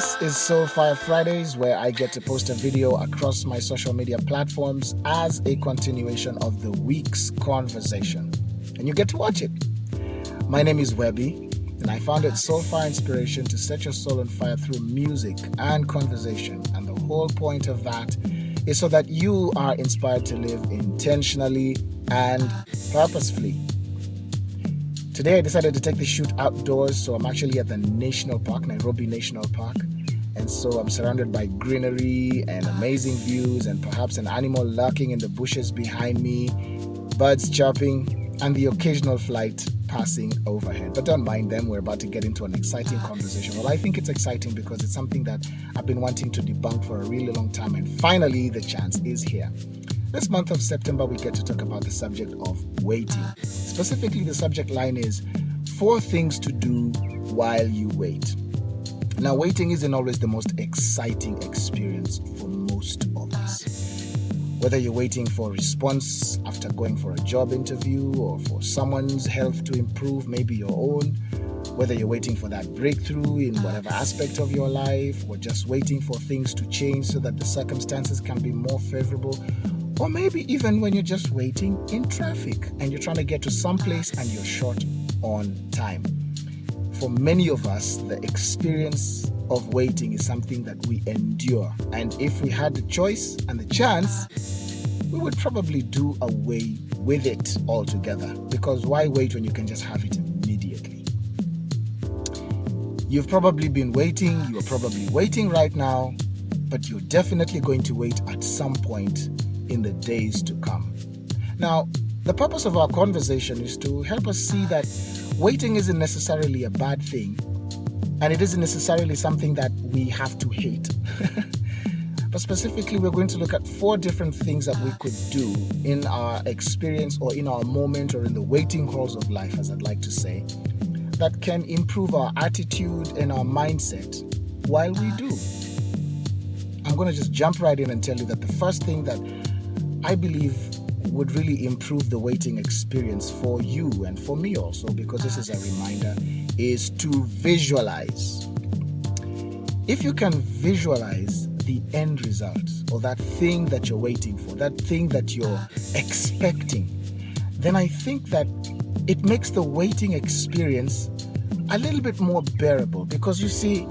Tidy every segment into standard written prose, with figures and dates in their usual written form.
This is SoulFire Fridays, where I get to post a video across my social media platforms as a continuation of the week's conversation. And you get to watch it. My name is Webby, and I founded SoulFire Inspiration to set your soul on fire through music and conversation. And the whole point of that is so that you are inspired to live intentionally and purposefully. Today I decided to take the shoot outdoors, so I'm actually at the National Park, Nairobi National Park. And so I'm surrounded by greenery and amazing views and perhaps an animal lurking in the bushes behind me, birds chirping, and the occasional flight passing overhead. But don't mind them, we're about to get into an exciting conversation. Well, I think it's exciting because it's something that I've been wanting to debunk for a really long time, and finally the chance is here. This month of September, we get to talk about the subject of waiting. Specifically, the subject line is 4 things to do while you wait. Now, waiting isn't always the most exciting experience for most of us. Whether you're waiting for a response after going for a job interview or for someone's health to improve, maybe your own, whether you're waiting for that breakthrough in whatever aspect of your life, or just waiting for things to change so that the circumstances can be more favorable, or maybe even when you're just waiting in traffic and you're trying to get to some place and you're short on time. For many of us, the experience of waiting is something that we endure. And if we had the choice and the chance, we would probably do away with it altogether. Because why wait when you can just have it immediately? You've probably been waiting, you're probably waiting right now, but you're definitely going to wait at some point in the days to come. Now, the purpose of our conversation is to help us see that waiting isn't necessarily a bad thing, and it isn't necessarily something that we have to hate. But specifically, we're going to look at 4 different things that we could do in our experience or in our moment or in the waiting halls of life, as I'd like to say, that can improve our attitude and our mindset while we do. I'm going to just jump right in and tell you that the first thing that I believe would really improve the waiting experience for you and for me also, because this is a reminder, is to visualize. If you can visualize the end result or that thing that you're waiting for, that thing that you're expecting, then I think that it makes the waiting experience a little bit more bearable, because you see,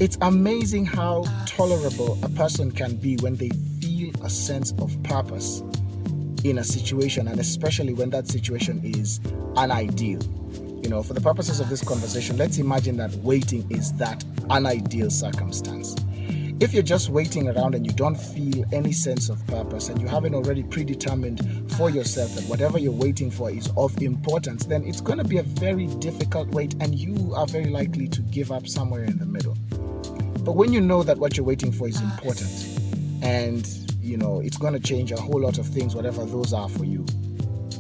it's amazing how tolerable a person can be when they feel a sense of purpose in a situation, and especially when that situation is unideal. You know, for the purposes of this conversation, let's imagine that waiting is that unideal circumstance. If you're just waiting around and you don't feel any sense of purpose, and you haven't already predetermined for yourself that whatever you're waiting for is of importance, then it's going to be a very difficult wait, and you are very likely to give up somewhere in the middle. But when you know that what you're waiting for is important, and you know it's going to change a whole lot of things, whatever those are for you,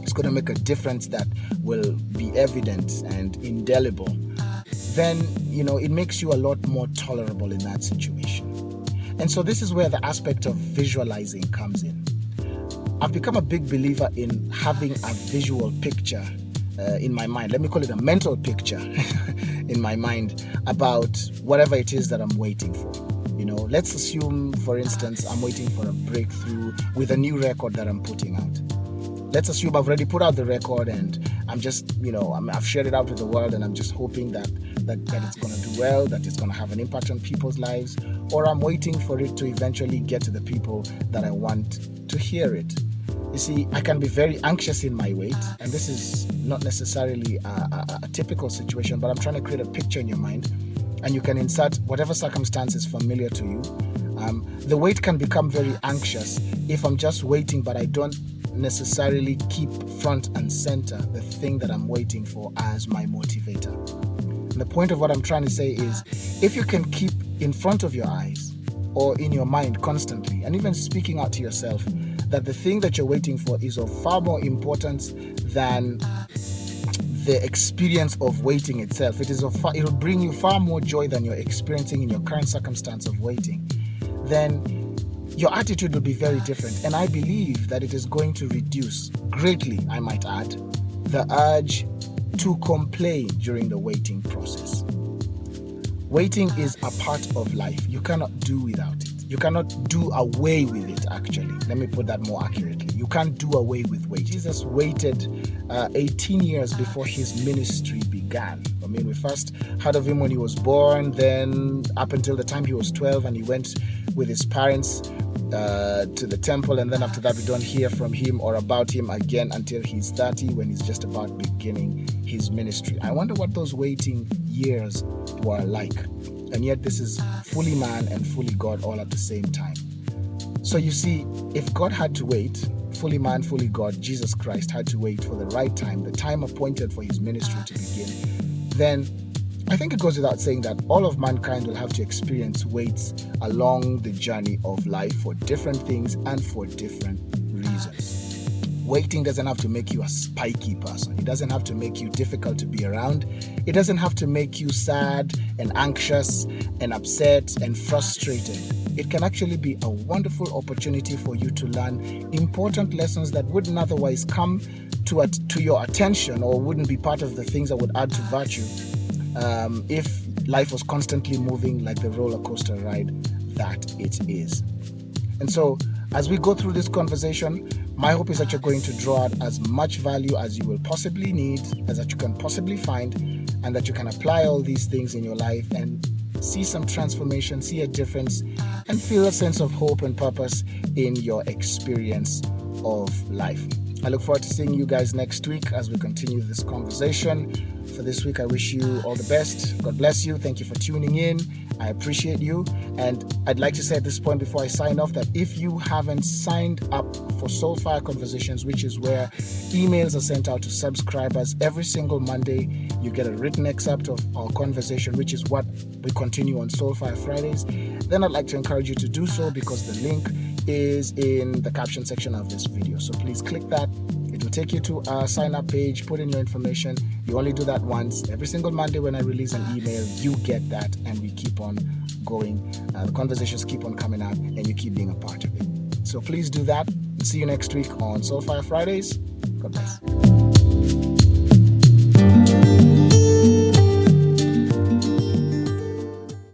it's going to make a difference that will be evident and indelible, then you know it makes you a lot more tolerable in that situation. And so this is where the aspect of visualizing comes in. I've become a big believer in having a visual picture in my mind. Let me call it a mental picture in my mind about whatever it is that I'm waiting for. You know, let's assume, for instance, I'm waiting for a breakthrough with a new record that I'm putting out. Let's assume I've already put out the record and I'm just, I've shared it out with the world, and I'm just hoping that it's going to do well, that it's going to have an impact on people's lives, or I'm waiting for it to eventually get to the people that I want to hear it. You see, I can be very anxious in my wait, and this is not necessarily a typical situation, but I'm trying to create a picture in your mind, and you can insert whatever circumstance is familiar to you. The wait can become very anxious if I'm just waiting, but I don't necessarily keep front and center the thing that I'm waiting for as my motivator. And the point of what I'm trying to say is, if you can keep in front of your eyes or in your mind constantly, and even speaking out to yourself, that the thing that you're waiting for is of far more importance than the experience of waiting itself. It'll bring you far more joy than you're experiencing in your current circumstance of waiting. Then your attitude will be very different. And I believe that it is going to reduce greatly, I might add, the urge to complain during the waiting process. Waiting is a part of life. You cannot do without it. You cannot do away with it, actually. Let me put that more accurately. You can't do away with wait. Jesus waited 18 years before his ministry began. I mean, we first heard of him when he was born, then up until the time he was 12 and he went with his parents to the temple, and then after that we don't hear from him or about him again until he's 30, when he's just about beginning his ministry. I wonder what those waiting years were like. And yet this is fully man and fully God all at the same time. So you see, if God had to wait, fully man, fully God, Jesus Christ had to wait for the right time, the time appointed for his ministry to begin, then I think it goes without saying that all of mankind will have to experience waits along the journey of life for different things and for different reasons. Waiting doesn't have to make you a spiky person. It doesn't have to make you difficult to be around. It doesn't have to make you sad and anxious and upset and frustrated. It can actually be a wonderful opportunity for you to learn important lessons that wouldn't otherwise come to your attention, or wouldn't be part of the things that would add to virtue if life was constantly moving like the roller coaster ride that it is. And so, as we go through this conversation, my hope is that you're going to draw out as much value as you will possibly need, as that you can possibly find, and that you can apply all these things in your life and see some transformation, see a difference, and feel a sense of hope and purpose in your experience of life. I look forward to seeing you guys next week as we continue this conversation. For this week, I wish you all the best. God bless you. Thank you for tuning in. I appreciate you. And I'd like to say at this point before I sign off that if you haven't signed up for SoulFire Conversations, which is where emails are sent out to subscribers every single Monday, you get a written excerpt of our conversation, which is what we continue on SoulFire Fridays, then I'd like to encourage you to do so, because the link is in the caption section of this video. So please click that. It will take you to our sign up page. Put in your information. You only do that once. Every single Monday when I release an email, you get that, and we keep on going. The conversations keep on coming out, and you keep being a part of it. So please do that. See you next week on SoulFire Fridays. God bless.